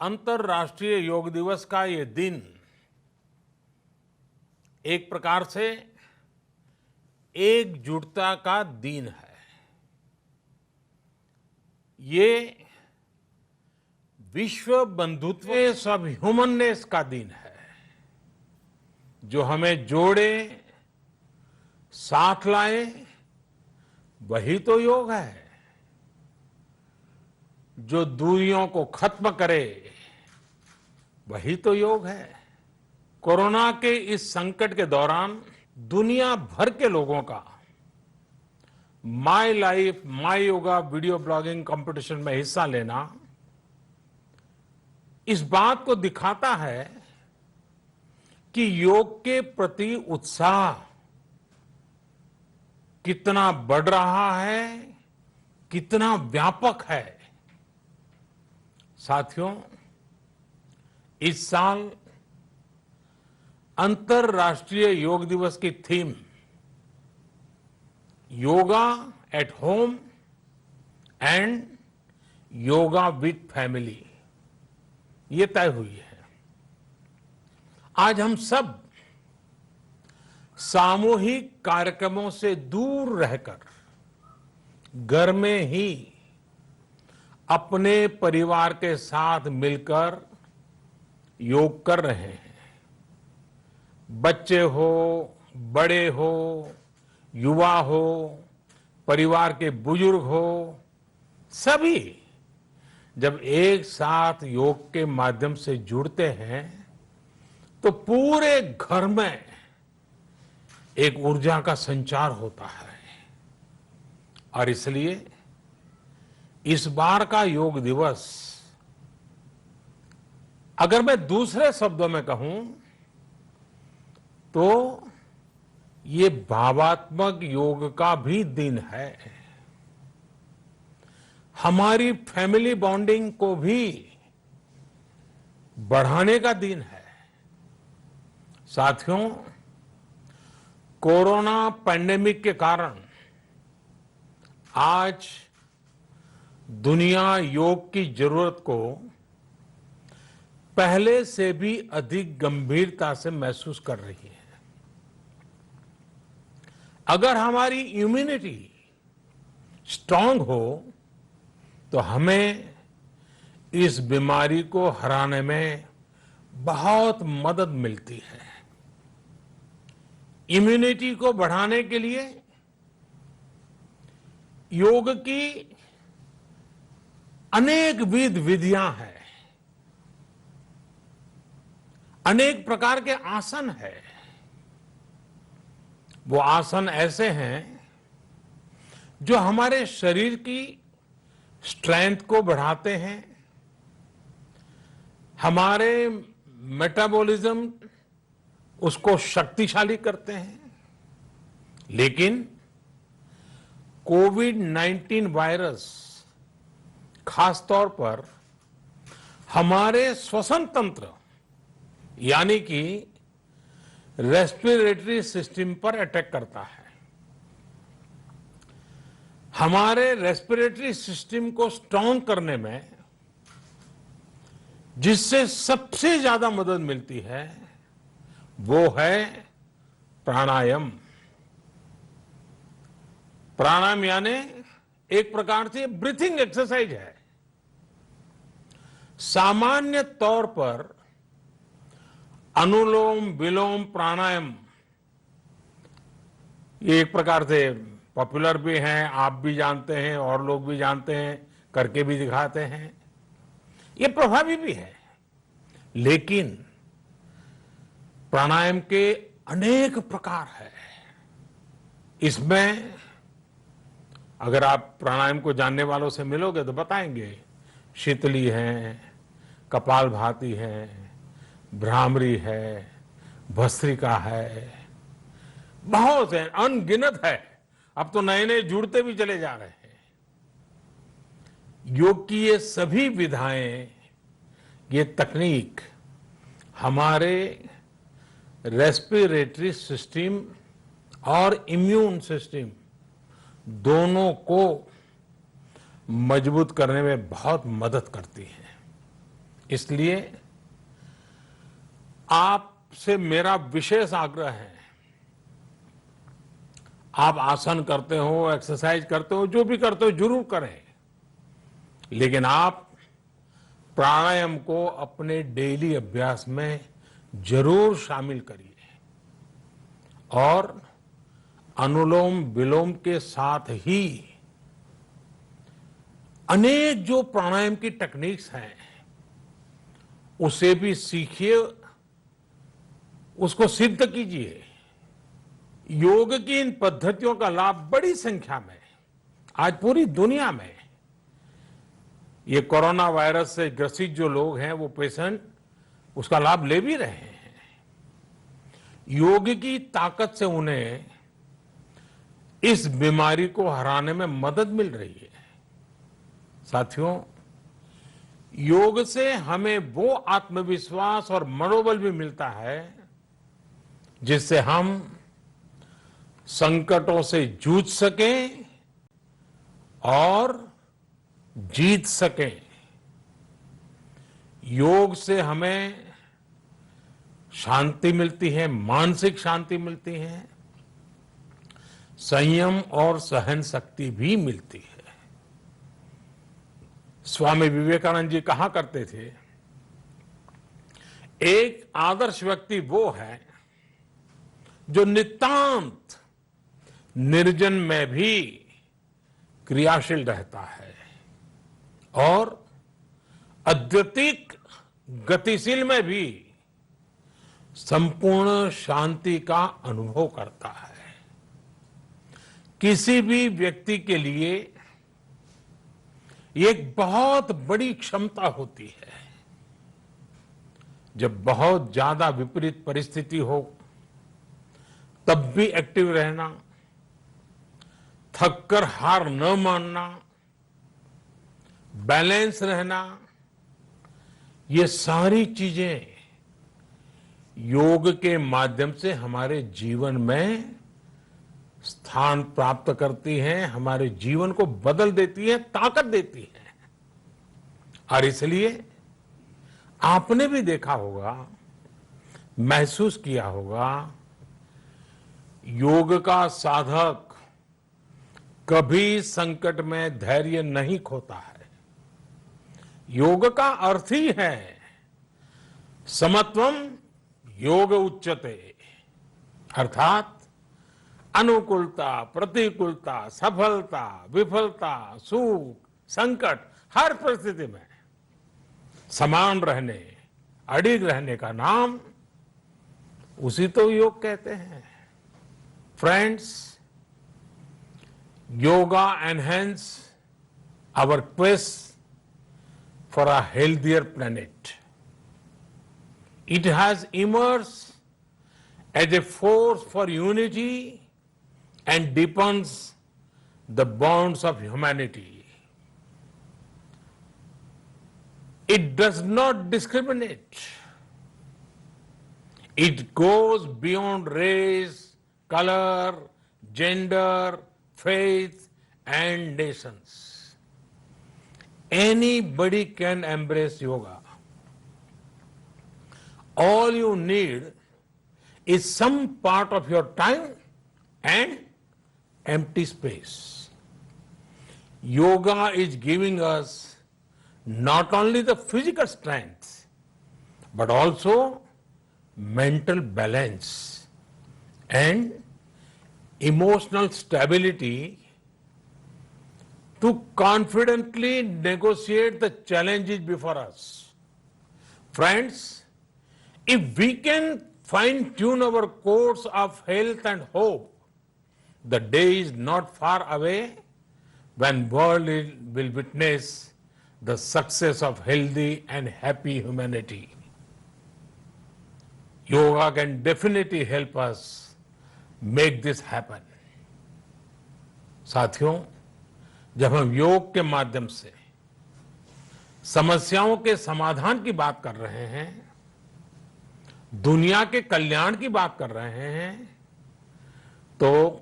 अंतर्राष्ट्रीय योग दिवस का ये दिन एक प्रकार से एकजुटता का दिन है। ये विश्व बंधुत्व सब ह्यूमननेस का दिन है, जो हमें जोड़े, साथ लाए, वही तो योग है। जो दूरियों को खत्म करे, वही तो योग है। कोरोना के इस संकट के दौरान दुनिया भर के लोगों का my life my yoga video blogging competition में हिस्सा लेना इस बात को दिखाता है कि योग के प्रति उत्साह कितना बढ़ रहा है, कितना व्यापक है। साथियों, इस साल अंतर्राष्ट्रीय योग दिवस की theme yoga at home and yoga with family ये तय हुई है। आज हम सब सामूहिक कार्यक्रमों से दूर रहकर घर में ही अपने परिवार के साथ मिलकर योग कर रहे हैं। बच्चे हो, बड़े हो, युवा हो, परिवार के बुजुर्ग हो, सभी जब एक साथ योग के माध्यम से जुड़ते हैं तो पूरे घर में एक ऊर्जा का संचार होता है। और इसलिए इस बार का योग दिवस, अगर मैं दूसरे शब्दों में कहूं तो ये भावात्मक योग का भी दिन है। हमारी फैमिली बॉन्डिंग को भी बढ़ाने का दिन है। साथियों, कोरोना पैंडेमिक के कारण आज दुनिया योग की जरूरत को पहले से भी अधिक गंभीरता से महसूस कर रही है। अगर हमारी इम्यूनिटी स्ट्रांग हो तो हमें इस बीमारी को हराने में बहुत मदद मिलती है। इम्यूनिटी को बढ़ाने के लिए योग की अनेक विध विधियां हैं, अनेक प्रकार के आसन हैं। वो आसन ऐसे हैं जो हमारे शरीर की स्ट्रेंथ को बढ़ाते हैं, हमारे मेटाबॉलिज्म उसको शक्तिशाली करते हैं। लेकिन कोविड-19 वायरस खासतौर पर हमारे श्वसन तंत्र यानी कि रेस्पिरेटरी सिस्टम पर अटैक करता है। हमारे रेस्पिरेटरी सिस्टम को स्ट्रांग करने में जिससे सबसे ज्यादा मदद मिलती है वो है प्राणायाम। प्राणायाम यानी एक प्रकार से ब्रीथिंग एक्सरसाइज है। सामान्य तौर पर अनुलोम विलोम प्राणायाम ये एक प्रकार से पॉपुलर भी हैं, आप भी जानते हैं और लोग भी जानते हैं, करके भी दिखाते हैं। ये प्रभावी भी है। लेकिन प्राणायाम के अनेक प्रकार है। इसमें अगर आप प्राणायाम को जानने वालों से मिलोगे तो बताएंगे शीतली है, कपालभाति है, भ्रामरी है, भस्त्रिका है, बहुत है, अनगिनत है। अब तो नए नए जुड़ते भी चले जा रहे हैं। योग की ये सभी विधाएं, ये तकनीक हमारे रेस्पिरेटरी सिस्टम और इम्यून सिस्टम दोनों को मजबूत करने में बहुत मदद करती है। इसलिए आपसे मेरा विशेष आग्रह है, आप आसन करते हो, एक्सरसाइज करते हो, जो भी करते हो जरूर करें, लेकिन आप प्राणायाम को अपने डेली अभ्यास में जरूर शामिल करिए और अनुलोम विलोम के साथ ही अनेक जो प्राणायाम की टेक्निक्स हैं उसे भी सीखिए, उसको सिद्ध कीजिए। योग की इन पद्धतियों का लाभ बड़ी संख्या में आज पूरी दुनिया में ये कोरोना वायरस से ग्रसित जो लोग हैं वो पेशेंट उसका लाभ ले भी रहे हैं। योग की ताकत से उन्हें इस बीमारी को हराने में मदद मिल रही है। साथियों, योग से हमें वो आत्मविश्वास और मनोबल भी मिलता है जिससे हम संकटों से जूझ सकें और जीत सकें। योग से हमें शांति मिलती है, मानसिक शांति मिलती है, संयम और सहन शक्ति भी मिलती है। स्वामी विवेकानंद जी कहा करते थे, एक आदर्श व्यक्ति वो है जो नितांत निर्जन में भी क्रियाशील रहता है और अद्वितीय गतिशील में भी संपूर्ण शांति का अनुभव करता है। किसी भी व्यक्ति के लिए ये एक बहुत बड़ी क्षमता होती है, जब बहुत ज्यादा विपरीत परिस्थिति हो तब भी एक्टिव रहना, थककर हार न मानना, बैलेंस रहना, ये सारी चीजें योग के माध्यम से हमारे जीवन में स्थान प्राप्त करती हैं, हमारे जीवन को बदल देती है, ताकत देती है। और इसलिए आपने भी देखा होगा, महसूस किया होगा, योग का साधक कभी संकट में धैर्य नहीं खोता है। योग का अर्थ ही है समत्वम योग उच्यते, अर्थात अनुकूलता, प्रतिकूलता, सफलता, विफलता, सुख, संकट, हर परिस्थिति में समान रहने, अडिग रहने का नाम उसी तो योग कहते हैं। Friends, yoga enhance our quest for a healthier planet. It has emerged as a force for unity and deepens the bonds of humanity. It does not discriminate. It goes beyond race, color, gender, faith and nations. Anybody can embrace yoga. All you need is some part of your time and empty space. Yoga is giving us not only the physical strength, but also mental balance and emotional stability to confidently negotiate the challenges before us. Friends, if we can fine-tune our course of health and hope, the day is not far away when world will witness the success of healthy and happy humanity. Yoga can definitely help us make this happen. साथियों, जब हम योग के माध्यम से समस्याओं के समाधान की बात कर रहे हैं, दुनिया के कल्याण की बात कर रहे हैं, तो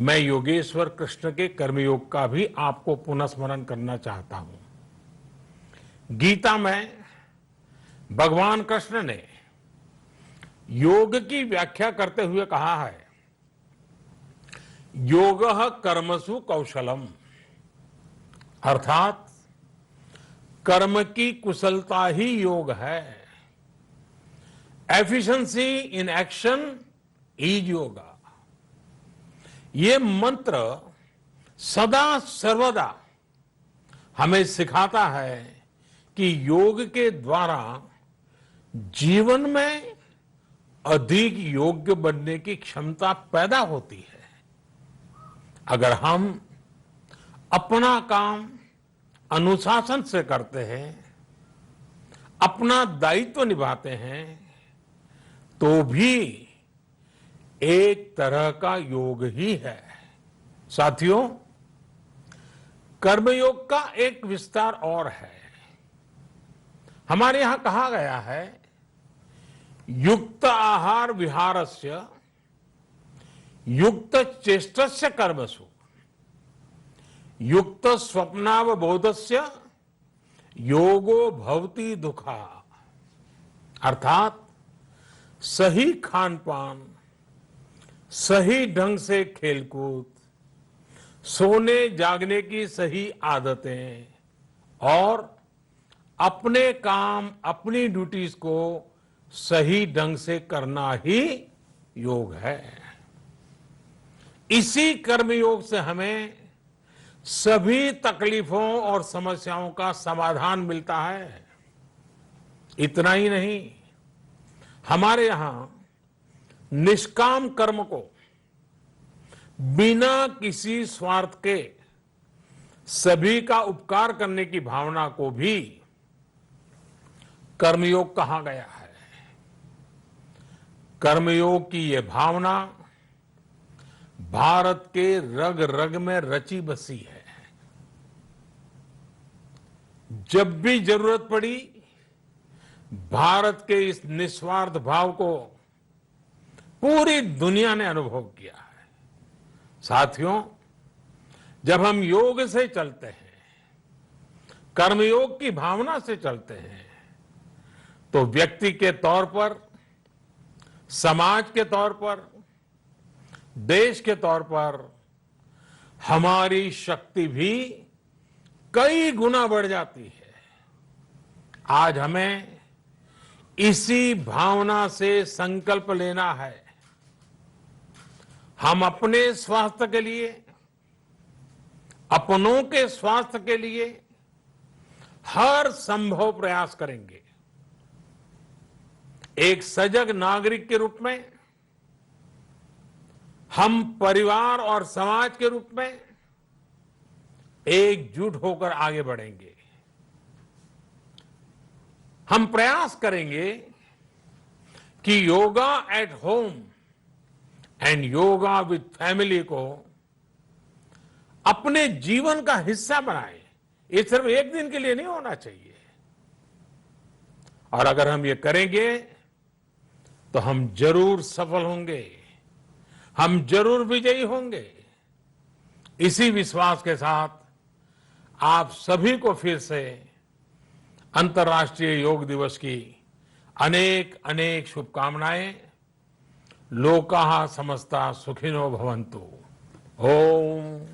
मैं योगेश्वर कृष्ण के कर्मयोग का भी आपको पुनः स्मरण करना चाहता हूं। गीता में भगवान कृष्ण ने योग की व्याख्या करते हुए कहा है, योगः कर्मसु कौशलम, अर्थात कर्म की कुशलता ही योग है। Efficiency in action is yoga. ये मंत्र सदा सर्वदा हमें सिखाता है कि योग के द्वारा जीवन में अधिक योग्य बनने की क्षमता पैदा होती है। अगर हम अपना काम अनुशासन से करते हैं, अपना दायित्व निभाते हैं, तो भी एक तरह का योग ही है। साथियों, कर्मयोग का एक विस्तार और है। हमारे यहां कहा गया है, युक्त आहार विहारस्य युक्त चेष्टस्य कर्मसु युक्त स्वप्नावबोधस्य योगो भवति दुखा। अर्थात सही खान पान, सही ढंग से खेलकूद, सोने जागने की सही आदतें और अपने काम, अपनी ड्यूटीज को सही ढंग से करना ही योग है। इसी कर्मयोग से हमें सभी तकलीफों और समस्याओं का समाधान मिलता है। इतना ही नहीं, हमारे यहां निष्काम कर्म को बिना किसी स्वार्थ के सभी का उपकार करने की भावना को भी कर्मयोग कहा गया है। कर्मयोग की यह भावना भारत के रग रग में रची बसी है। जब भी जरूरत पड़ी, भारत के इस निस्वार्थ भाव को पूरी दुनिया ने अनुभव किया है। साथियों, जब हम योग से चलते हैं, कर्मयोग की भावना से चलते हैं, तो व्यक्ति के तौर पर, समाज के तौर पर, देश के तौर पर हमारी शक्ति भी कई गुना बढ़ जाती है। आज हमें इसी भावना से संकल्प लेना है। हम अपने स्वास्थ्य के लिए, अपनों के स्वास्थ्य के लिए हर संभव प्रयास करेंगे। एक सजग नागरिक के रूप में हम परिवार और समाज के रूप में एकजुट होकर आगे बढ़ेंगे। हम प्रयास करेंगे कि yoga at home and yoga with family को अपने जीवन का हिस्सा बनाएं। ये सिर्फ एक दिन के लिए नहीं होना चाहिए। और अगर हम ये करेंगे तो हम जरूर सफल होंगे, हम जरूर विजयी होंगे। इसी विश्वास के साथ आप सभी को फिर से अंतर्राष्ट्रीय योग दिवस की अनेक अनेक शुभकामनाएं। लोकाः समस्ता सुखिनो भवन्तु। ओम।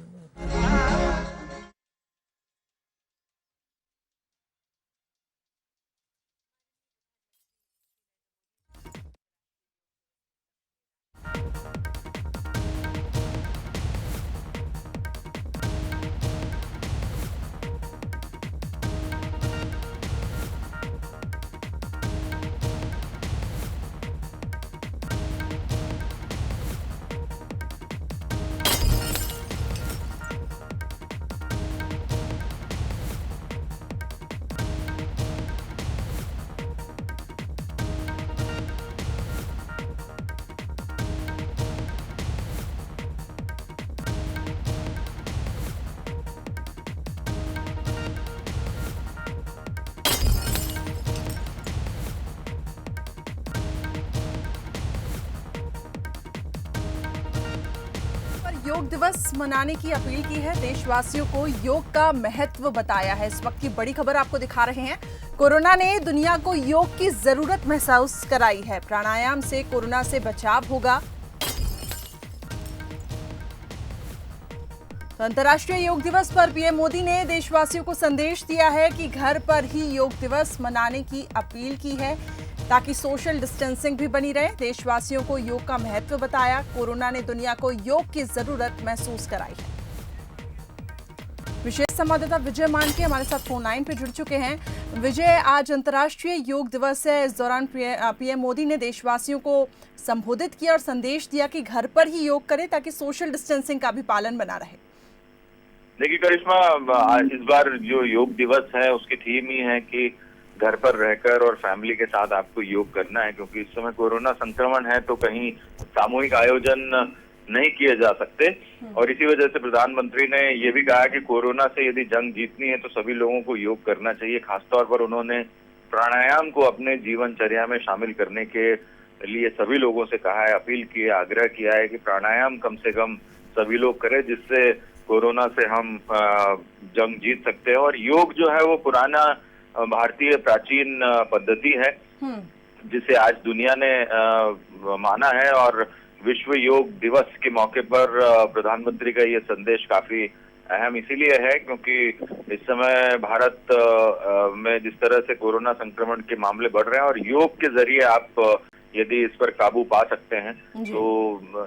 योग दिवस मनाने की अपील की है, देशवासियों को योग का महत्व बताया है। इस वक्त की बड़ी खबर आपको दिखा रहे हैं। कोरोना ने दुनिया को योग की जरूरत महसूस कराई है। प्राणायाम से कोरोना से बचाव होगा। तो अंतर्राष्ट्रीय योग दिवस पर पीएम मोदी ने देशवासियों को संदेश दिया है कि घर पर ही योग दिवस मनाने की अपील की है ताकि सोशल डिस्टेंसिंग भी बनी रहे। देशवासियों को योग का महत्व बताया। कोरोना ने दुनिया को योग की जरूरत महसूस कराई है। विशेष संवाददाता विजय मानके हमारे साथ फोन लाइन पे जुड़ चुके हैं। विजय, आज अंतर्राष्ट्रीय योग दिवस है। इस दौरान पीएम मोदी ने देशवासियों को संबोधित किया और संदेश दिया कि घर पर ही योग करें ताकि सोशल डिस्टेंसिंग का भी पालन बना रहे। देखिए करिश्मा, इस बार जो योग दिवस है उसकी थीम ही है कि घर पर रहकर और फैमिली के साथ आपको योग करना है, क्योंकि इस समय कोरोना संक्रमण है तो कहीं सामूहिक आयोजन नहीं किए जा सकते। और इसी वजह से प्रधानमंत्री ने ये भी कहा कि कोरोना से यदि जंग जीतनी है तो सभी लोगों को योग करना चाहिए। खासतौर पर उन्होंने प्राणायाम को अपने जीवनचर्या में शामिल करने के लिए सभी लोगों से कहा है, अपील की है, आग्रह किया है कि प्राणायाम कम से कम सभी लोग करें, जिससे कोरोना से हम जंग जीत सकते हैं। और योग जो है वो पुराना भारतीय प्राचीन पद्धति है जिसे आज दुनिया ने माना है। और विश्व योग दिवस के मौके पर प्रधानमंत्री का ये संदेश काफी अहम इसीलिए है क्योंकि इस समय भारत में जिस तरह से कोरोना संक्रमण के मामले बढ़ रहे हैं और योग के जरिए आप यदि इस पर काबू पा सकते हैं तो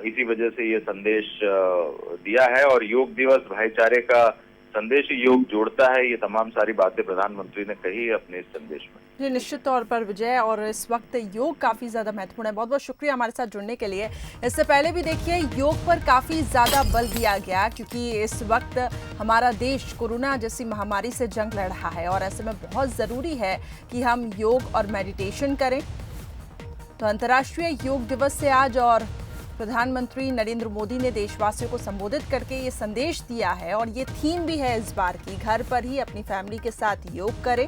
इसी वजह से ये संदेश दिया है। और योग दिवस भाईचारे का संदेश ही योग जोड़ता है, ये तमाम सारी बातें प्रधानमंत्री ने कही है अपने इस संदेश में। जी, निश्चित तौर पर विजय, और इस वक्त योग काफी ज्यादा महत्वपूर्ण है। बहुत बहुत शुक्रिया हमारे साथ जुड़ने के लिए। इससे पहले भी देखिए योग पर काफी ज्यादा बल दिया गया क्योंकि इस वक्त हमारा देश कोरोना जैसी महामारी से जंग लड़ रहा है और ऐसे में बहुत जरूरी है कि हम योग और मेडिटेशन करें। तो अंतर्राष्ट्रीय योग दिवस से आज और प्रधानमंत्री नरेंद्र मोदी ने देशवासियों को संबोधित करके ये संदेश दिया है और ये थीम भी है इस बार की, घर पर ही अपनी फैमिली के साथ योग करें।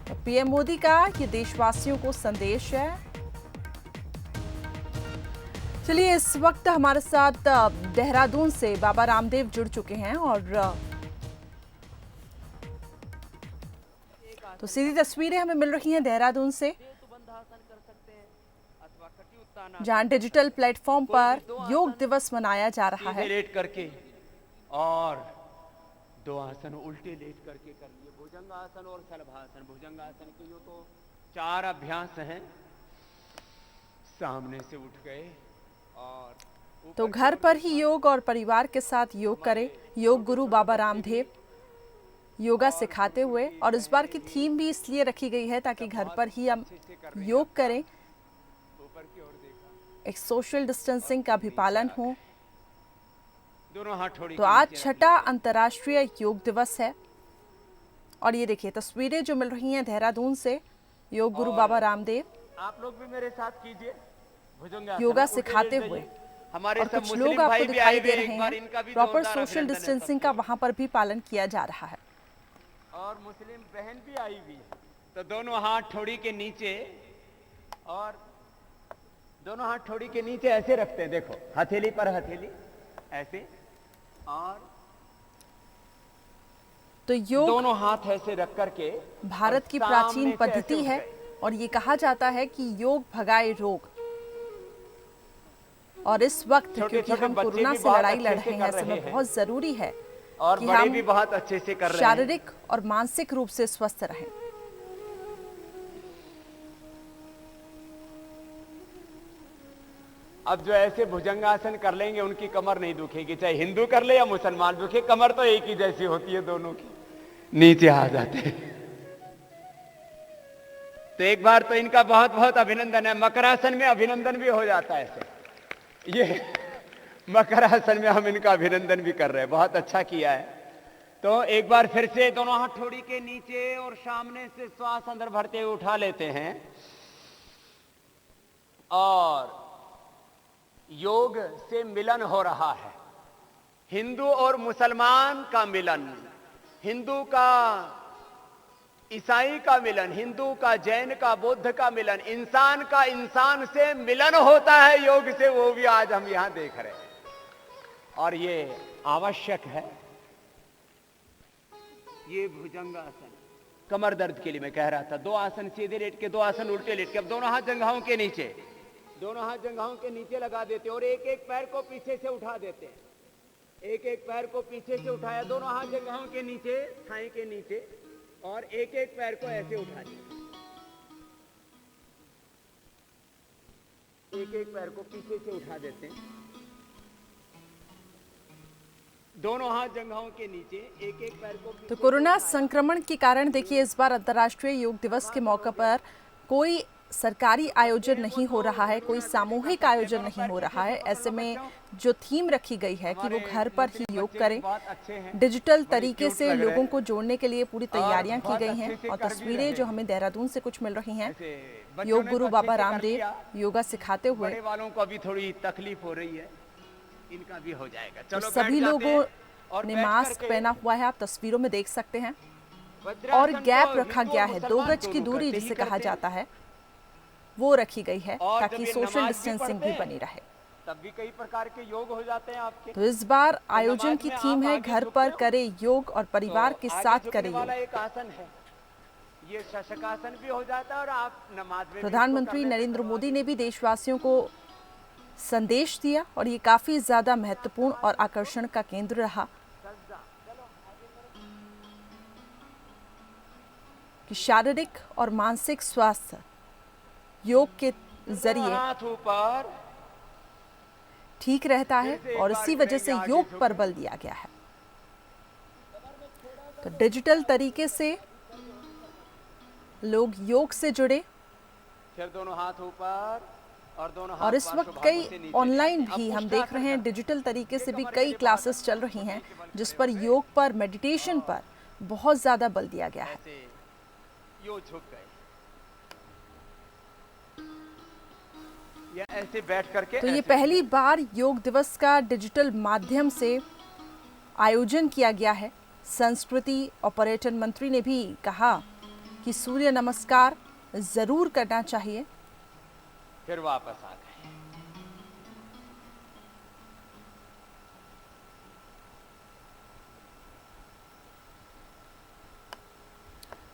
तो पीएम मोदी का ये देशवासियों को संदेश है। चलिए, इस वक्त हमारे साथ देहरादून से बाबा रामदेव जुड़ चुके हैं और तो सीधी तस्वीरें हमें मिल रही हैं देहरादून से, जहां डिजिटल प्लेटफॉर्म पर योग दिवस मनाया जा रहा है। लेट करके और दो आसन उल्टे लेट करके कर लिए, भुजंगासन और शलभासन। भुजंगासन के जो तो 4 अभ्यास हैं, सामने से उठ गए और तो घर पर ही योग और परिवार के साथ योग करें। योग गुरु बाबा रामदेव योगा सिखाते हुए, और इस बार की थीम भी इसलिए रखी गई है ताकि घर पर ही हम योग करें, एक सोशल डिस्टेंसिंग का भी पालन हो। तो आज 6ठा अंतर्राष्ट्रीय योग दिवस है और ये देखिए तस्वीरें जो मिल रही हैं देहरादून से, योग गुरु बाबा रामदेव आप लोग भी मेरे साथ कीजिए योगा सिखाते हुए। और कुछ लोग आपको दिखाई दे रहे हैं, प्रॉपर सोशल डिस्टेंसिंग का वहां पर भी पालन किया जा रहा है। और मुस्लिम बहन भी आई हुई है, तो दोनों हाथ ठोड़ी के नीचे, और दोनों हाथ ठोड़ी के नीचे ऐसे रखते हैं, देखो हथेली पर हथेली ऐसे, और तो योग दोनों हाथ ऐसे रख करके भारत की प्राचीन पद्धति है और ये कहा जाता है कि योग भगाए रोग। और इस वक्त क्योंकि हम कोरोना से लड़ाई लड़ रहे हैं, ऐसे में बहुत जरूरी है और कि बड़े हम भी बहुत अच्छे से कर रहे हैं, शारीरिक और मानसिक रूप से स्वस्थ रहें। अब जो ऐसे भुजंगासन कर लेंगे उनकी कमर नहीं दुखेगी, चाहे हिंदू कर ले या मुसलमान दुखे, कमर तो एक ही जैसी होती है दोनों की, नीचे आ जाते हैं। तो एक बार तो इनका बहुत बहुत अभिनंदन है। मकरासन में अभिनंदन भी हो जाता है ऐसे, ये मकरासन में हम इनका अभिनंदन भी कर रहे हैं, बहुत अच्छा किया है। तो एक बार फिर से दोनों हाथ ठोड़ी के नीचे और सामने से श्वास अंदर भरते हुए उठा लेते हैं और योग से मिलन हो रहा है, हिंदू और मुसलमान का मिलन। हिंदू का ईसाई का मिलन, हिंदू का, जैन का, बौद्ध का मिलन, इंसान का इंसान से मिलन होता है योग से, वो भी आज हम यहां देख रहे हैं और ये आवश्यक है। ये भुजंगासन, कमर दर्द के लिए मैं कह रहा था, 2 आसन सीधे लेट के, 2 आसन उल्टे लेट के। अब दोनों हाथ जंघाओं के नीचे, दोनों हाथ जंघाओं के नीचे लगा देते और एक एक पैर को पीछे से उठा देते हैं। एक एक पैर को पीछे से उठाया, दोनों हाथ जंघाओं के नीचे, थाई के नीचे, और एक एक पैर को ऐसे उठा दिया। एक एक पैर को पीछे से उठा देते हैं, दोनों हाथ जंघाओं के नीचे, एक एक पैर को। तो कोरोना संक्रमण के कारण देखिए इस बार अंतर्राष्ट्रीय योग दिवस के मौके पर कोई सरकारी आयोजन नहीं हो रहा है, कोई सामूहिक आयोजन नहीं हो रहा है। ऐसे में जो थीम रखी गई है कि वो घर पर ही योग करें, डिजिटल तरीके से लोगों को जोड़ने के लिए पूरी तैयारियां की गई हैं। और तस्वीरें जो हमें देहरादून से कुछ मिल रही हैं, योग गुरु बाबा रामदेव योगा सिखाते हुए। बड़े वालों को अभी थोड़ी तकलीफ हो रही है, इनका भी हो जाएगा। चलो, सभी लोगों ने मास्क पहना हुआ है, आप तस्वीरों में देख सकते हैं। और गैप रखा गया है, 2 गज की दूरी जिसे कहा जाता है वो रखी गई है ताकि सोशल डिस्टेंसिंग भी बनी रहे। तब भी कई प्रकार के योग हो जाते हैं आपके। तो इस बार आयोजन की थीम है घर पर करे योग और परिवार के साथ करे योग। एक आसन है, ये शशकासन भी हो जाता है और आप नमाज में। प्रधानमंत्री नरेंद्र मोदी ने भी देशवासियों को संदेश दिया और ये काफी ज्यादा महत्वपूर्ण और आकर्षण का केंद्र रहा कि शारीरिक और मानसिक स्वास्थ्य योग के जरिए ठीक रहता है और इसी वजह से योग पर बल दिया गया है। तो डिजिटल तरीके से लोग योग से जुड़े फिर दोनों हाथ ऊपर और दोनों हाथ। और इस वक्त कई ऑनलाइन भी हम देख रहे हैं, डिजिटल तरीके से भी कई क्लासेस चल रही हैं जिस पर योग पर, मेडिटेशन पर बहुत ज्यादा बल दिया गया है। योग झुक गए या ऐसे बैठ करके। तो ये पहली बार योग दिवस का डिजिटल माध्यम से आयोजन किया गया है। संस्कृति और पर्यटन मंत्री ने भी कहा कि सूर्य नमस्कार जरूर करना चाहिए। फिर वापस आ गए।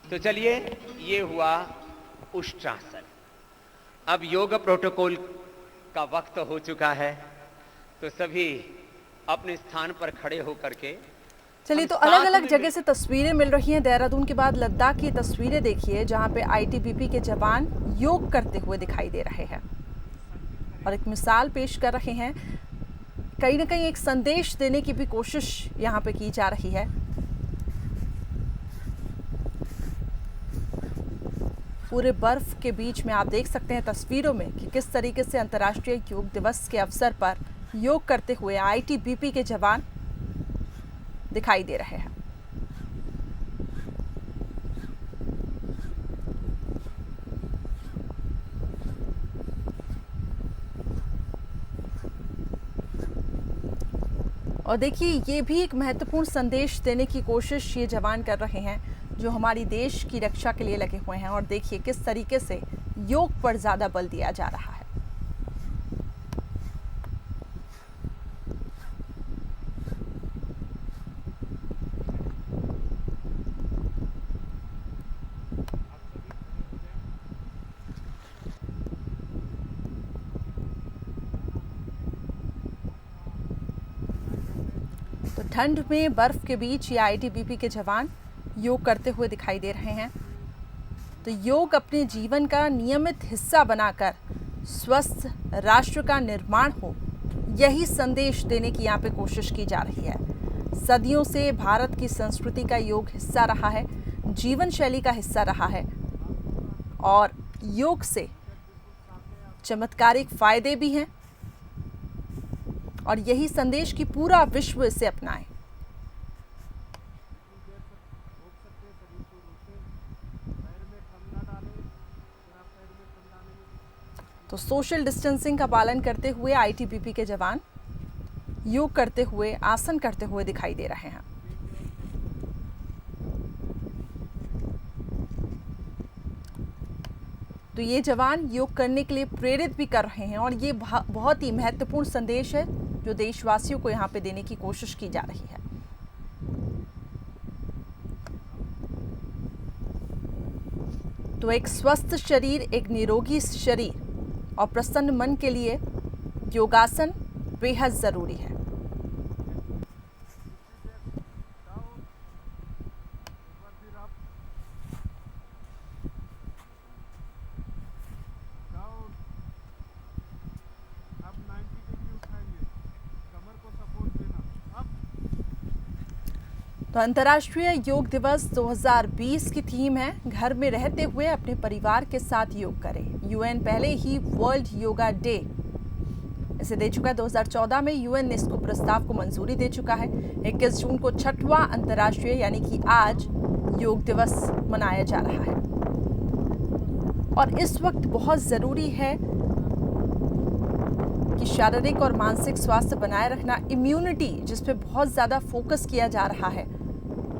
तो चलिए, ये हुआ उष्ट्रासन। अब योग प्रोटोकॉल का वक्त हो चुका है, तो सभी अपने स्थान पर खड़े होकर के। चलिए, तो अलग अलग जगह से तस्वीरें मिल रही हैं। देहरादून के बाद लद्दाख की तस्वीरें देखिए जहां पे आईटीबीपी के जवान योग करते हुए दिखाई दे रहे हैं और एक मिसाल पेश कर रहे हैं। कहीं ना कहीं एक संदेश देने की भी कोशिश यहां पे की जा रही है। पूरे बर्फ के बीच में आप देख सकते हैं तस्वीरों में कि किस तरीके से अंतर्राष्ट्रीय योग दिवस के अवसर पर योग करते हुए आईटीबीपी के जवान दिखाई दे रहे हैं। और देखिए, ये भी एक महत्वपूर्ण संदेश देने की कोशिश ये जवान कर रहे हैं जो हमारी देश की रक्षा के लिए लगे हुए हैं। और देखिए किस तरीके से योग पर ज्यादा बल दिया जा रहा है। तो ठंड में बर्फ के बीच ये आईटीबीपी के जवान योग करते हुए दिखाई दे रहे हैं। तो योग अपने जीवन का नियमित हिस्सा बनाकर स्वस्थ राष्ट्र का निर्माण हो, यही संदेश देने की यहाँ पे कोशिश की जा रही है। सदियों से भारत की संस्कृति का योग हिस्सा रहा है, जीवन शैली का हिस्सा रहा है और योग से चमत्कारिक फायदे भी हैं और यही संदेश कि पूरा विश्व इसे अपनाए। तो सोशल डिस्टेंसिंग का पालन करते हुए आईटीबीपी के जवान योग करते हुए, आसन करते हुए दिखाई दे रहे हैं। तो ये जवान योग करने के लिए प्रेरित भी कर रहे हैं और ये बहुत ही महत्वपूर्ण संदेश है जो देशवासियों को यहाँ पे देने की कोशिश की जा रही है। तो एक स्वस्थ शरीर, एक निरोगी शरीर और प्रसन्न मन के लिए योगासन बेहद जरूरी है। तो अंतर्राष्ट्रीय योग दिवस 2020 की थीम है घर में रहते हुए अपने परिवार के साथ योग करें। यूएन पहले ही वर्ल्ड योगा डे इसे दे चुका है। 2014 में यूएन ने इसको प्रस्ताव को मंजूरी दे चुका है। 21 जून को 6वां अंतर्राष्ट्रीय यानी कि आज योग दिवस मनाया जा रहा है और इस वक्त बहुत जरूरी है कि शारीरिक और मानसिक स्वास्थ्य बनाए रखना, इम्यूनिटी जिस पे बहुत ज़्यादा फोकस किया जा रहा है,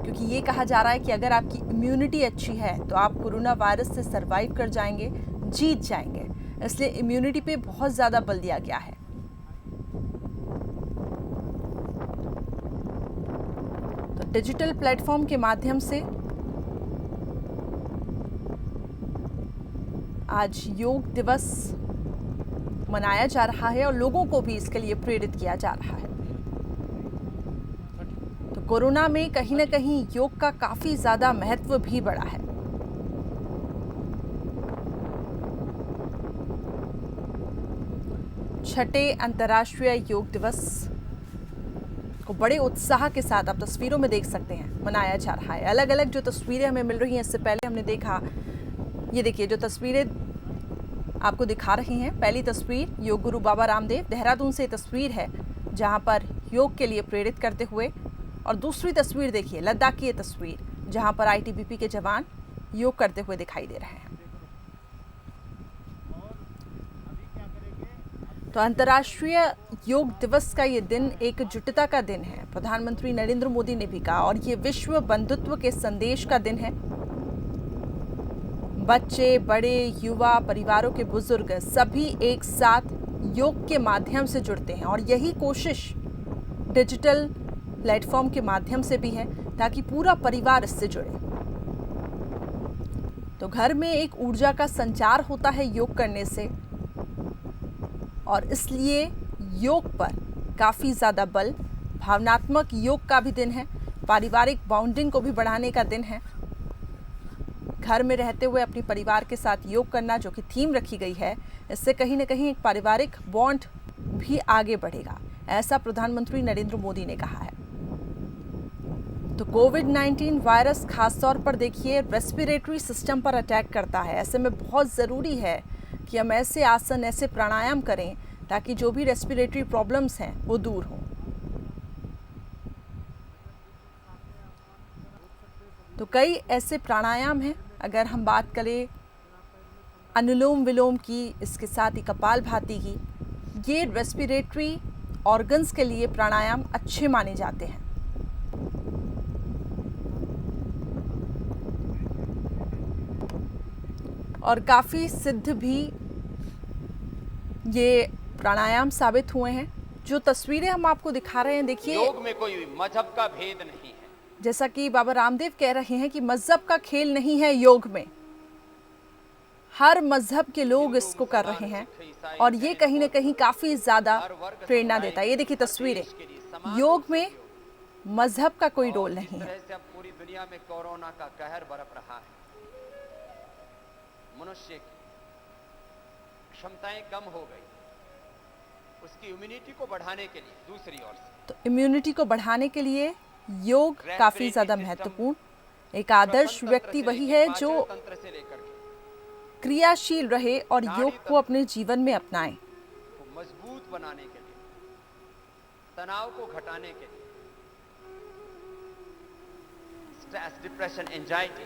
क्योंकि ये कहा जा रहा है कि अगर आपकी इम्यूनिटी अच्छी है तो आप कोरोना वायरस से सरवाइव कर जाएंगे, जीत जाएंगे। इसलिए इम्यूनिटी पे बहुत ज़्यादा बल दिया गया है। तो डिजिटल प्लेटफॉर्म के माध्यम से आज योग दिवस मनाया जा रहा है और लोगों को भी इसके लिए प्रेरित किया जा रहा है। तो कोरोना में कहीं ना कहीं योग का काफी ज्यादा महत्व भी बढ़ा है। छठे अंतर्राष्ट्रीय योग दिवस को बड़े उत्साह के साथ आप तस्वीरों में देख सकते हैं मनाया जा रहा है। अलग अलग जो तस्वीरें हमें मिल रही हैं, इससे पहले हमने देखा, ये देखिए जो तस्वीरें आपको दिखा रही हैं। पहली तस्वीर योग गुरु बाबा रामदेव देहरादून से तस्वीर है जहां पर योग के लिए प्रेरित करते हुए, और दूसरी तस्वीर देखिए लद्दाख की ये तस्वीर जहां पर आईटीबीपी के जवान योग करते हुए दिखाई दे रहे हैं। तो अंतर्राष्ट्रीय योग दिवस का ये दिन एकजुटता का दिन है। प्रधानमंत्री नरेंद्र मोदी ने भी कहा, और ये विश्व बंधुत्व के संदेश का दिन है। बच्चे, बड़े, युवा, परिवारों के बुजुर्ग सभी एक साथ योग के माध्यम से जुड़ते हैं और यही कोशिश डिजिटल प्लेटफॉर्म के माध्यम से भी है ताकि पूरा परिवार इससे जुड़े। तो घर में एक ऊर्जा का संचार होता है योग करने से, और इसलिए योग पर काफ़ी ज़्यादा बल। भावनात्मक योग का भी दिन है, पारिवारिक बॉन्डिंग को भी बढ़ाने का दिन है। घर में रहते हुए अपने परिवार के साथ योग करना जो कि थीम रखी गई है, इससे कहीं ना कहीं एक पारिवारिक बॉन्ड भी आगे बढ़ेगा, ऐसा प्रधानमंत्री नरेंद्र मोदी ने कहा है। तो कोविड-19 वायरस खासतौर पर देखिए रेस्पिरेटरी सिस्टम पर अटैक करता है। ऐसे में बहुत ज़रूरी है कि हम ऐसे आसन, ऐसे प्राणायाम करें ताकि जो भी रेस्पिरेटरी प्रॉब्लम्स हैं वो दूर हों। तो कई ऐसे प्राणायाम हैं। अगर हम बात करें अनुलोम विलोम की, इसके साथ ही कपालभाति की, ये रेस्पिरेटरी ऑर्गन्स के लिए प्राणायाम अच्छे माने जाते हैं। और काफ़ी सिद्ध भी ये प्राणायाम साबित हुए हैं। जो तस्वीरें हम आपको दिखा रहे हैं, देखिए योग में कोई मजहब का भेद नहीं है। जैसा कि बाबा रामदेव कह रहे हैं कि मजहब का खेल नहीं है योग में, हर मजहब के लोग इसको कर रहे हैं और ये कहीं ना कहीं काफ़ी ज़्यादा प्रेरणा देता है। ये देखिए तस्वीरें, योग में मजहब का कोई रोल नहीं है। पूरी दुनिया में कोरोना का कहर बरप रहा है, मनुष्य की क्षमताएं कम हो गई, उसकी इम्यूनिटी को बढ़ाने के लिए दूसरी ओर से, तो इम्यूनिटी को बढ़ाने के लिए योग काफी ज्यादा महत्वपूर्ण। एक आदर्श व्यक्ति वही है जो क्रियाशील रहे और योग को अपने जीवन में अपनाए। मजबूत बनाने के लिए, तनाव को घटाने के लिए, stress, depression, anxiety,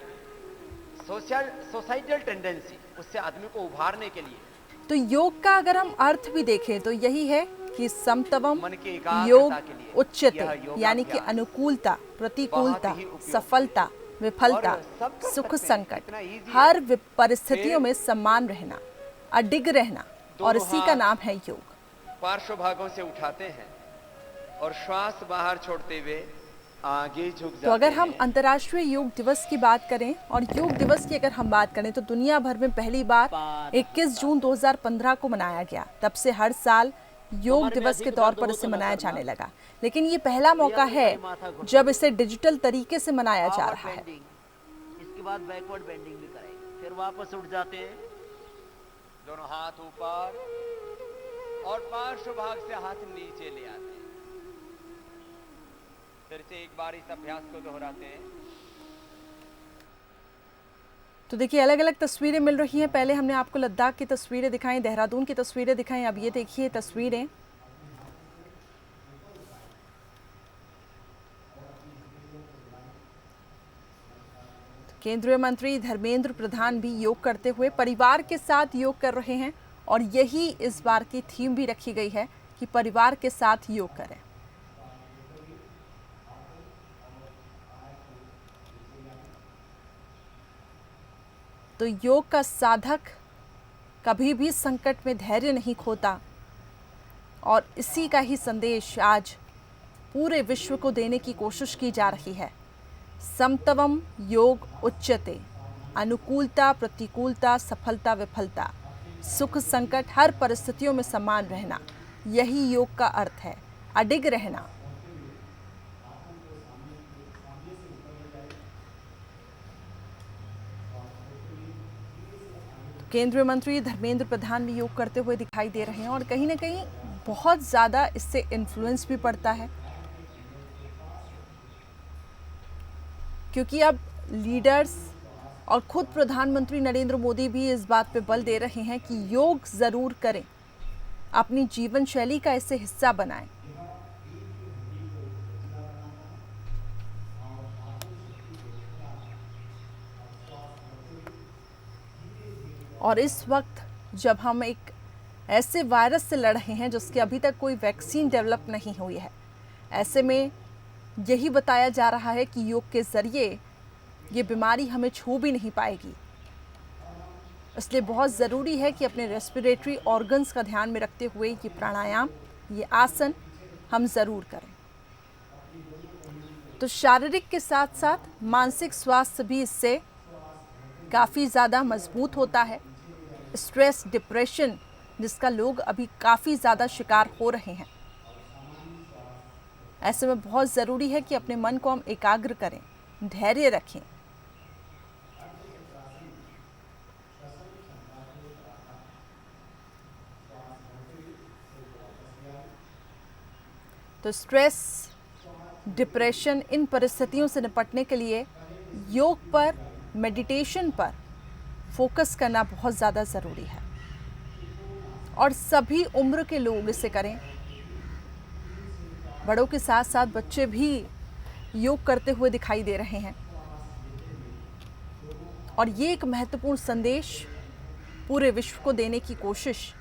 societal tendency, उससे आदमी को उभारने के लिए। तो योग का अगर हम अर्थ भी देखें तो यही है कि समतवम योग उच्चते, यानी कि अनुकूलता, प्रतिकूलता, सफलता, विफलता, और सब कर सुख सकते हैं, संकट, इतना easy है। हर परिस्थितियों में सम्मान रहना, अडिग रहना, और दोनों इसी का हाथ नाम है योग। पार्श्व भागों से उठाते हैं और श्वास बाहर छोड़ते हुए आगे झुक जाते तो अगर हम हैं। अंतर्राष्ट्रीय योग दिवस की बात करें और योग दिवस की अगर हम बात करें तो दुनिया भर में पहली बार 21 जून 2015 को मनाया गया। तब से हर साल योग दिवस के तौर पर इसे मनाया जाने लगा, लेकिन ये पहला मौका है जब इसे डिजिटल तरीके से मनाया जा रहा है। इसके बाद बैकवर्ड बेंडिंग भी करेंगे, फिर वापस उठ जाते हैं। दोनों हाथ ऊपर और पार्श्व भाग से हाथ नीचे ले आते हैं। फिर से एक बार इस अभ्यास को दोहराते हैं। तो देखिए अलग अलग तस्वीरें मिल रही हैं। पहले हमने आपको लद्दाख की तस्वीरें दिखाई, देहरादून की तस्वीरें दिखाई, अब ये देखिए तस्वीरें केंद्रीय मंत्री धर्मेंद्र प्रधान भी योग करते हुए परिवार के साथ योग कर रहे हैं, और यही इस बार की थीम भी रखी गई है कि परिवार के साथ योग करें। तो योग का साधक कभी भी संकट में धैर्य नहीं खोता, और इसी का ही संदेश आज पूरे विश्व को देने की कोशिश की जा रही है। समतवम योग उच्यते, अनुकूलता प्रतिकूलता सफलता विफलता, सुख संकट हर परिस्थितियों में समान रहना, यही योग का अर्थ है, अडिग रहना। केंद्रीय मंत्री धर्मेंद्र प्रधान भी योग करते हुए दिखाई दे रहे हैं, और कहीं ना कहीं बहुत ज़्यादा इससे इन्फ्लुएंस भी पड़ता है, क्योंकि अब लीडर्स और खुद प्रधानमंत्री नरेंद्र मोदी भी इस बात पे बल दे रहे हैं कि योग ज़रूर करें, अपनी जीवन शैली का इसे हिस्सा बनाएं। और इस वक्त जब हम एक ऐसे वायरस से लड़ रहे हैं जिसकी अभी तक कोई वैक्सीन डेवलप नहीं हुई है, ऐसे में यही बताया जा रहा है कि योग के ज़रिए ये बीमारी हमें छू भी नहीं पाएगी। इसलिए बहुत ज़रूरी है कि अपने रेस्पिरेटरी ऑर्गन्स का ध्यान में रखते हुए ये प्राणायाम, ये आसन हम ज़रूर करें। तो शारीरिक के साथ साथ मानसिक स्वास्थ्य भी इससे काफ़ी ज़्यादा मजबूत होता है। स्ट्रेस, डिप्रेशन जिसका लोग अभी काफ़ी ज़्यादा शिकार हो रहे हैं, ऐसे में बहुत ज़रूरी है कि अपने मन को हम एकाग्र करें, धैर्य रखें। तो स्ट्रेस, डिप्रेशन, इन परिस्थितियों से निपटने के लिए योग पर, मेडिटेशन पर फोकस करना बहुत ज़्यादा ज़रूरी है, और सभी उम्र के लोग इसे करें। बड़ों के साथ साथ बच्चे भी योग करते हुए दिखाई दे रहे हैं, और ये एक महत्वपूर्ण संदेश पूरे विश्व को देने की कोशिश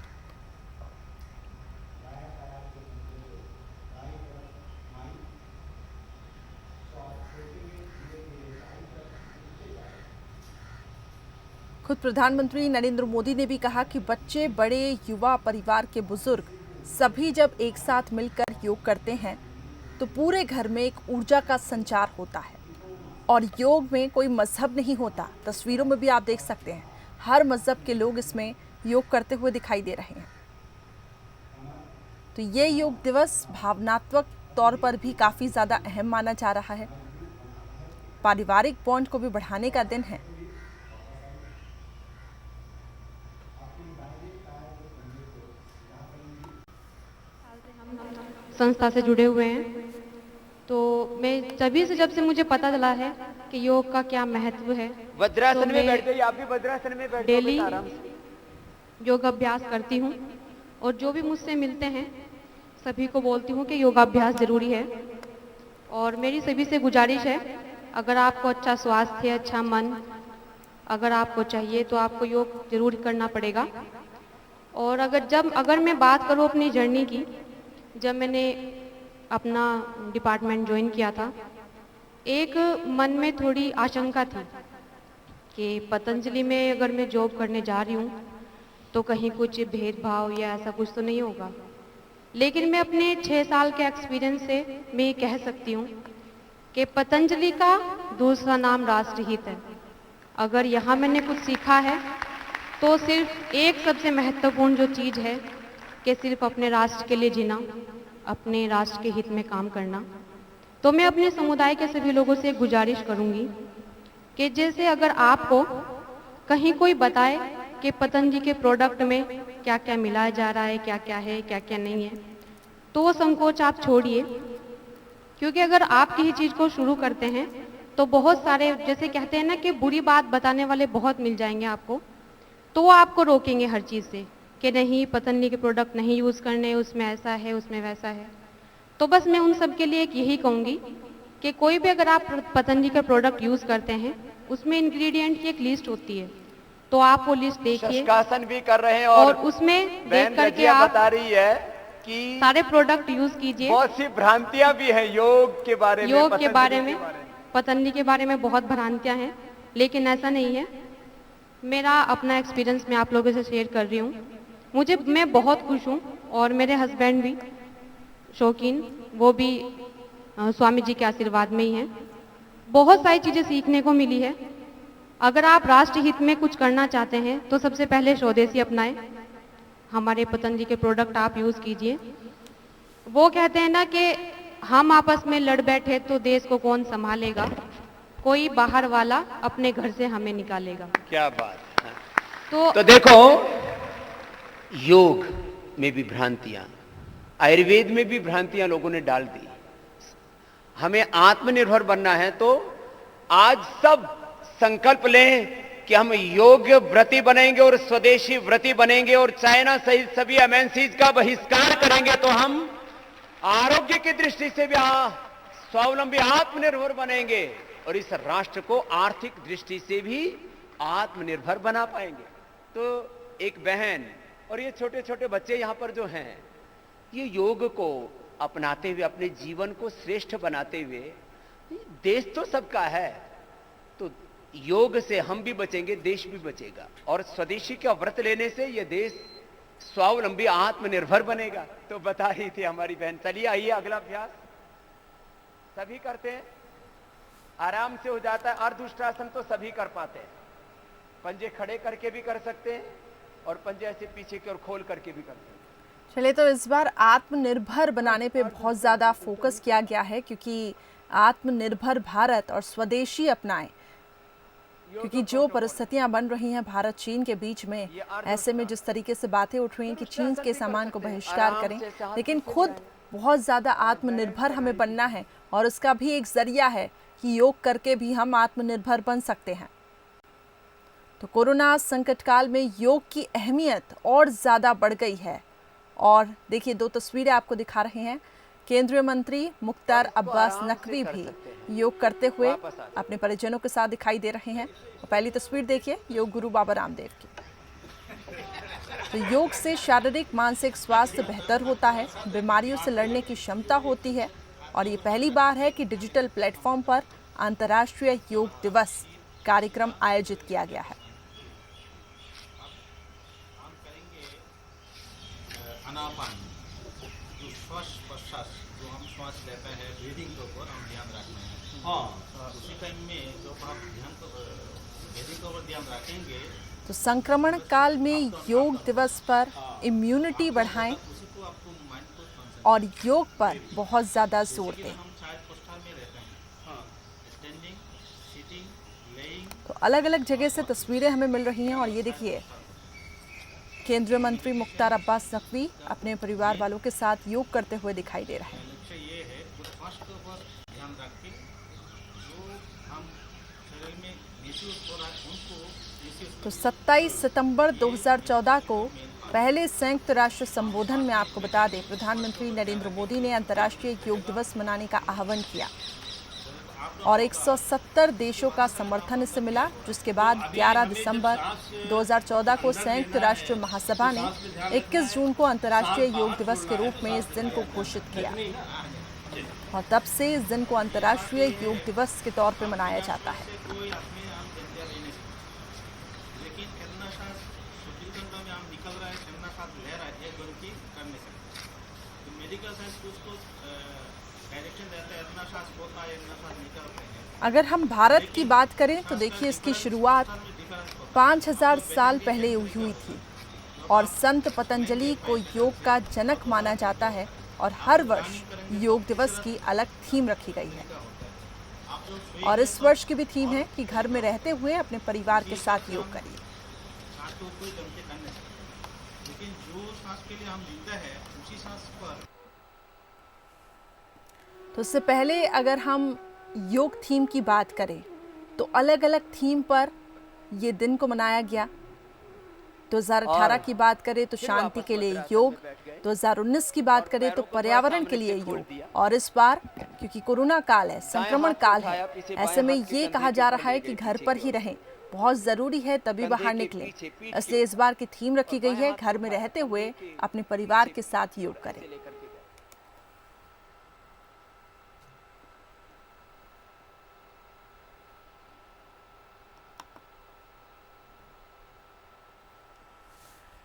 खुद प्रधानमंत्री नरेंद्र मोदी ने भी कहा कि बच्चे, बड़े, युवा, परिवार के बुजुर्ग सभी जब एक साथ मिलकर योग करते हैं तो पूरे घर में एक ऊर्जा का संचार होता है। और योग में कोई मजहब नहीं होता, तस्वीरों में भी आप देख सकते हैं हर मजहब के लोग इसमें योग करते हुए दिखाई दे रहे हैं। तो ये योग दिवस भावनात्मक तौर पर भी काफ़ी ज़्यादा अहम माना जा रहा है। पारिवारिक बॉन्ड को भी बढ़ाने का दिन है। संस्था से जुड़े हुए हैं, तो मैं जब से मुझे पता चला है कि योग का क्या महत्व है, वज्रासन तो में मैं बैठ जाइए, आप भी वज्रासन में बैठ डेली जाओ, आराम से। योग अभ्यास करती हूँ, और जो भी मुझसे मिलते हैं सभी को बोलती हूँ कि योगाभ्यास जरूरी है। और मेरी सभी से गुजारिश है, अगर आपको अच्छा स्वास्थ्य, अच्छा मन अगर आपको चाहिए तो आपको योग जरूर करना पड़ेगा। और अगर मैं बात करूँ अपनी जर्नी की, जब मैंने अपना डिपार्टमेंट ज्वाइन किया था एक मन में थोड़ी आशंका थी कि पतंजलि में अगर मैं जॉब करने जा रही हूँ तो कहीं कुछ भेदभाव या ऐसा कुछ तो नहीं होगा। लेकिन मैं अपने 6 साल के एक्सपीरियंस से मैं ये कह सकती हूँ कि पतंजलि का दूसरा नाम राष्ट्रहित है। अगर यहाँ मैंने कुछ सीखा है तो सिर्फ एक सबसे महत्वपूर्ण जो चीज़ है कि सिर्फ अपने राष्ट्र के लिए जीना, अपने राष्ट्र के हित में काम करना। तो मैं अपने समुदाय के सभी लोगों से गुजारिश करूंगी कि जैसे अगर आपको कहीं कोई बताए कि पतंजलि के प्रोडक्ट में क्या क्या मिलाया जा रहा है, क्या क्या है, क्या क्या नहीं है, तो वो संकोच आप छोड़िए। क्योंकि अगर आप किसी चीज़ को शुरू करते हैं तो बहुत सारे, जैसे कहते हैं ना कि बुरी बात बताने वाले बहुत मिल जाएंगे आपको, तो वो आपको रोकेंगे हर चीज़ से कि नहीं पतंजलि के प्रोडक्ट नहीं यूज़ करने, उसमें ऐसा है, उसमें वैसा है। तो बस मैं उन सब के लिए एक यही कहूँगी कि कोई भी अगर आप पतंजलि का प्रोडक्ट यूज़ करते हैं उसमें इंग्रेडिएंट की एक लिस्ट होती है, तो आप वो लिस्ट देखिए, निष्कासन भी कर रहे हैं और उसमें देख करके आप बता रही है कि सारे प्रोडक्ट यूज कीजिए। बहुत सी भ्रांतियां भी हैं योग के बारे में, योग के बारे में, पतंजलि के बारे में बहुत भ्रांतियां हैं, लेकिन ऐसा नहीं है। मेरा अपना एक्सपीरियंस मैं आप लोगों से शेयर कर रही हूँ। मैं बहुत खुश हूँ और मेरे हस्बैंड भी शौकीन, वो भी स्वामी जी के आशीर्वाद में ही हैं। बहुत सारी चीज़ें सीखने को मिली है। अगर आप राष्ट्र हित में कुछ करना चाहते हैं तो सबसे पहले स्वदेशी अपनाएं। हमारे पतंजलि के प्रोडक्ट आप यूज़ कीजिए। वो कहते हैं ना कि हम आपस में लड़ बैठे तो देश को कौन संभालेगा, कोई बाहर वाला अपने घर से हमें निकालेगा। क्या बात है। तो देखो, योग में भी भ्रांतियां, आयुर्वेद में भी भ्रांतियां लोगों ने डाल दी। हमें आत्मनिर्भर बनना है तो आज सब संकल्प लें कि हम योग्य व्रती बनेंगे और स्वदेशी व्रती बनेंगे और चाइना सहित सभी एमएनसीज का बहिष्कार करेंगे तो हम आरोग्य की दृष्टि से भी स्वावलंबी आत्मनिर्भर बनेंगे और इस राष्ट्र को आर्थिक दृष्टि से भी आत्मनिर्भर बना पाएंगे। तो एक बहन और ये छोटे छोटे बच्चे यहां पर जो हैं, ये योग को अपनाते हुए अपने जीवन को श्रेष्ठ बनाते हुए, देश तो सबका है, तो योग से हम भी बचेंगे, देश भी बचेगा और स्वदेशी का व्रत लेने से यह देश स्वावलंबी आत्मनिर्भर बनेगा। तो बता रही थी हमारी बहन। चलिए आइए अगला अभ्यास सभी करते हैं, आराम से हो जाता है। अर्धउष्ट्रासन तो सभी कर पाते हैं, पंजे खड़े करके भी कर सकते हैं और पंजे ऐसे पीछे की ओर खोल करके भी कर सकते हैं। चलिए, तो इस बार आत्मनिर्भर बनाने पे बहुत ज़्यादा फोकस किया गया है, क्योंकि आत्मनिर्भर भारत और स्वदेशी अपनाएं, क्योंकि जो परिस्थितियां बन रही हैं भारत चीन के बीच में, ऐसे में जिस तरीके से बातें उठ रही हैं कि चीन के सामान को बहिष्कार करें, लेकिन खुद बहुत ज़्यादा आत्मनिर्भर हमें बनना है और उसका भी एक जरिया है कि योग करके भी हम आत्मनिर्भर बन सकते हैं। तो कोरोना संकट काल में योग की अहमियत और ज़्यादा बढ़ गई है। और देखिए, 2 तस्वीरें आपको दिखा रहे हैं। केंद्रीय मंत्री मुख्तार अब्बास नकवी भी योग करते हुए अपने परिजनों के साथ दिखाई दे रहे हैं। और पहली तस्वीर देखिए योग गुरु बाबा रामदेव की। तो योग से शारीरिक मानसिक स्वास्थ्य बेहतर होता है, बीमारियों से लड़ने की क्षमता होती है और ये पहली बार है कि डिजिटल प्लेटफॉर्म पर अंतर्राष्ट्रीय योग दिवस कार्यक्रम आयोजित किया गया है। अनापान जो श्वास प्रश्वास जो हम श्वास लेते हैं, ब्रीदिंग के ऊपर हम ध्यान रखना है। हाँ, उसी टाइम में जो आप ब्रीदिंग के ऊपर ध्यान रखेंगे। तो संक्रमण काल में योग दिवस पर इम्यूनिटी बढ़ाएं और योग पर बहुत ज़्यादा जोर दें। तो अलग अलग जगह से तस्वीरें हमें मिल रही हैं और ये देखिए, केंद्रीय मंत्री मुख्तार अब्बास नकवी अपने परिवार वालों के साथ योग करते हुए दिखाई दे रहे हैं। तो 27 सितंबर 2014 को पहले संयुक्त राष्ट्र संबोधन में आपको बता दें, प्रधानमंत्री नरेंद्र मोदी ने अंतर्राष्ट्रीय योग दिवस मनाने का आह्वान किया और 170 देशों का समर्थन इसे मिला, जिसके बाद 11 दिसंबर 2014 को संयुक्त राष्ट्र महासभा ने 21 जून को अंतर्राष्ट्रीय योग दिवस के रूप में इस दिन को घोषित किया। और तब से इस दिन को अंतर्राष्ट्रीय योग दिवस के तौर पर मनाया जाता है। कोई अपने हम जनता ले नहीं सकते, लेकिन कितना साथ शुद्धिकरण में हम निकल रहा है, कितना साथ ले रहा है, ये गलती कर नहीं सकते। तो मेडिकल साइंस उसको डायरेक्शन देता है, इतना साथ होता है, इतना साथ निकलते हैं। अगर हम भारत की बात करें तो देखिए इसकी शुरुआत 5000 साल पहले हुई थी और संत पतंजलि को योग का जनक माना जाता है और हर वर्ष योग दिवस की अलग थीम रखी गई है। और इस वर्ष की भी थीम है कि घर में रहते हुए अपने परिवार के साथ योग करिए। सांस तो कोई ढंग से कर नहीं सकता, लेकिन जो सांस के लिए हम जीते हैं उसी सांस पर। तो इससे पहले अगर हम योग थीम की बात करें तो अलग अलग थीम पर ये दिन को मनाया गया। 2018 की बात करें तो शांति के लिए योग, 2019 की बात करें तो पर्यावरण के लिए योग, और इस बार क्योंकि कोरोना काल है, संक्रमण काल है, ऐसे में ये कहा जा रहा है कि घर पर ही रहें, बहुत ज़रूरी है तभी बाहर निकलें। इसलिए इस बार की थीम रखी गई है घर में रहते हुए अपने परिवार के साथ योग करें।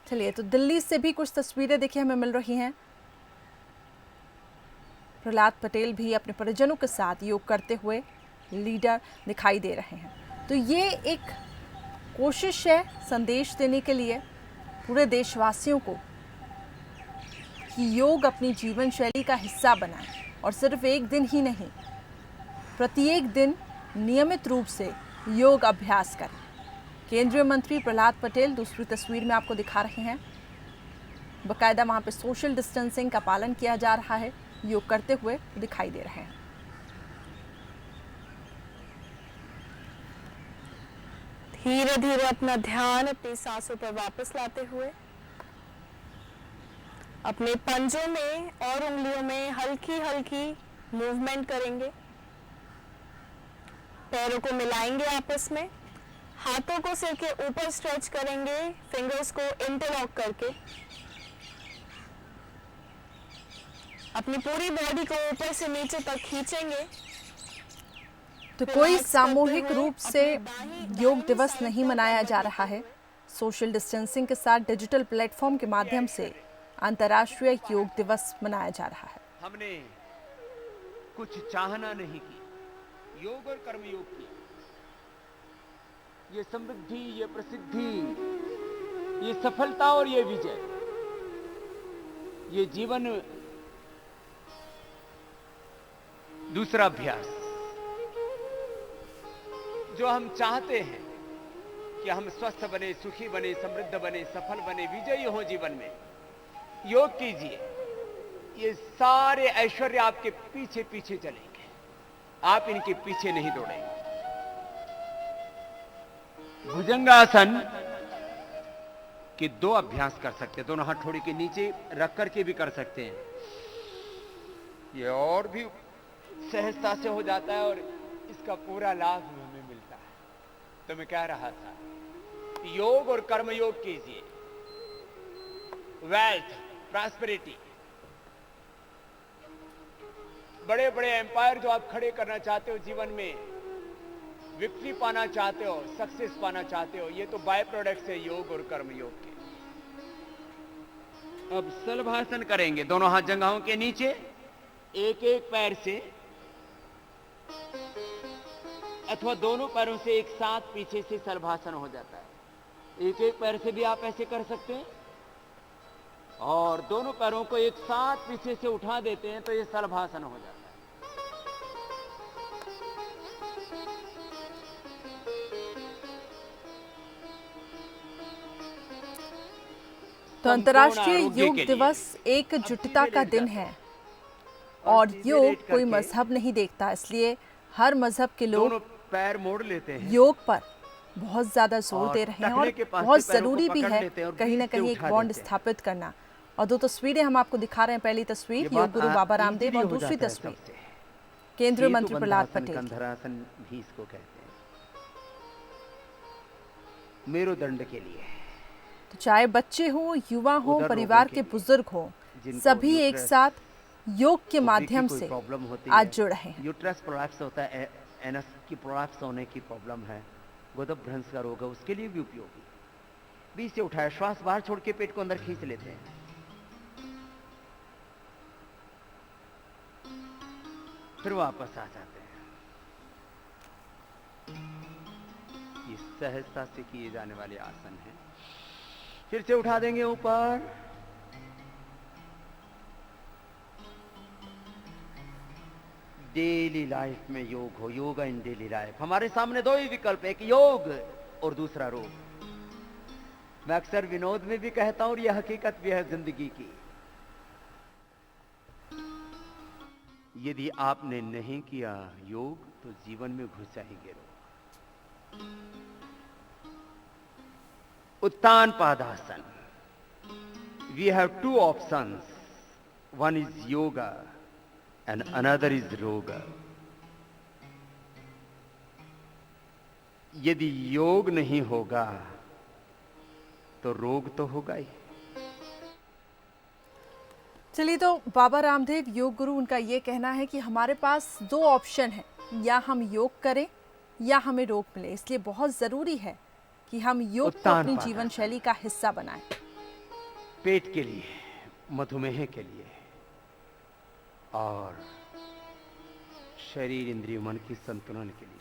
चलिए, तो दिल्ली से भी कुछ तस्वीरें देखिए हमें मिल रही हैं। प्रहलाद पटेल भी अपने परिजनों के साथ योग करते हुए लीडर दिखाई दे रहे हैं। तो ये एक कोशिश है संदेश देने के लिए पूरे देशवासियों को कि योग अपनी जीवन शैली का हिस्सा बनाएं और सिर्फ एक दिन ही नहीं, प्रत्येक दिन नियमित रूप से योग अभ्यास करें। केंद्रीय मंत्री प्रहलाद पटेल दूसरी तस्वीर में आपको दिखा रहे हैं। बाकायदा वहां पे सोशल डिस्टेंसिंग का पालन किया जा रहा है, योग करते हुए दिखाई दे रहे हैं। धीरे धीरे अपना ध्यान अपनी सांसों पर वापस लाते हुए अपने पंजों में और उंगलियों में हल्की हल्की मूवमेंट करेंगे। पैरों को मिलाएंगे आपस में, हाथों को सिर के ऊपर स्ट्रेच करेंगे, फिंगर्स को इंटरलॉक करके अपनी पूरी बॉडी को ऊपर से नीचे तक खींचेंगे। तो कोई सामूहिक रूप से योग दिवस नहीं मनाया जा रहा है। सोशल डिस्टेंसिंग के साथ डिजिटल प्लेटफॉर्म के माध्यम से अंतर्राष्ट्रीय योग दिवस मनाया जा रहा है। हमने कुछ चाहना नहीं की, योग और कर्मयोग किया। ये समृद्धि, ये प्रसिद्धि, ये सफलता और ये विजय, ये जीवन दूसरा अभ्यास जो हम चाहते हैं कि हम स्वस्थ बने, सुखी बने, समृद्ध बने, सफल बने, विजयी हो जीवन में। योग कीजिए, ये सारे ऐश्वर्य आपके पीछे पीछे चलेंगे, आप इनके पीछे नहीं दौड़ेंगे। भुजंगासन के दो अभ्यास कर सकते हैं, दोनों हाथ थोड़ी के नीचे रख करके भी कर सकते हैं। ये और भी सहजता से हो जाता है और इसका पूरा लाभ हमें मिलता है। तो मैं कह रहा था, योग और कर्म योग कीजिए। वेल्थ, प्रॉस्पेरिटी, बड़े बड़े एम्पायर जो आप खड़े करना चाहते हो जीवन में, विक्ट्री पाना चाहते हो, सक्सेस पाना चाहते हो, ये तो बाय प्रोडक्ट्स है योग और कर्म योग के। अब सलभासन करेंगे, दोनों हाथ जंघाओं के नीचे, एक एक पैर से अथवा दोनों पैरों से एक साथ पीछे से सलभासन हो जाता है। एक एक पैर से भी आप ऐसे कर सकते हैं और दोनों पैरों को एक साथ पीछे से उठा देते हैं तो ये सलभासन हो जाता है। तो अंतर्राष्ट्रीय योग दिवस एकजुटता का दिन है और योग कोई मजहब नहीं देखता, इसलिए हर मजहब के लोग पैर मोड़ लेते हैं, योग पर बहुत ज्यादा जोर दे रहे हैं और बहुत जरूरी भी है कहीं ना कहीं एक बॉन्ड स्थापित करना। और दो तस्वीरें हम आपको दिखा रहे हैं। पहली तस्वीर योग गुरु बाबा रामदेव और दूसरी तस्वीर केंद्रीय मंत्री प्रहलाद पटेल। कंधरासन भी इसको कहते हैं, मेरुदंड के लिए। तो चाहे बच्चे हो, युवा हो, परिवार के बुजुर्ग हो, सभी एक साथ योग के तो माध्यम कोई से प्रॉब्लम होती आज है, जुड़ रहे हैं। यूट्रस प्रोलैप्स होता है, एनस की प्रोलैप्स होने की प्रॉब्लम है, गोदभ्रंश का रोग है, उसके लिए भी उपयोगी। बीच से उठाया, श्वास बाहर छोड़ के पेट को अंदर खींच लेते हैं। फिर वापस आ जाते हैं। ये सहजता से किए जाने वाले आसन हैं। फिर से उठा देंगे ऊपर। डेली लाइफ में योग हो, योगा इन डेली लाइफ। हमारे सामने दो ही विकल्प, एक योग और दूसरा रोग। मैं अक्सर विनोद में भी कहता हूं और यह हकीकत भी है जिंदगी की। यदि आपने नहीं किया योग तो जीवन में घुस जाएंगे रोग। उत्तान पादासन। We have two options, one is yoga and another is रोग। यदि योग नहीं होगा तो रोग तो होगा ही। चलिए, तो बाबा रामदेव योग गुरु, उनका ये कहना है कि हमारे पास दो ऑप्शन है, या हम योग करें या हमें रोग मिले। इसलिए बहुत जरूरी है कि हम योग को अपनी जीवन शैली का हिस्सा बनाएं। पेट के लिए, मधुमेह के लिए और शरीर इंद्रिय मन की संतुलन के लिए।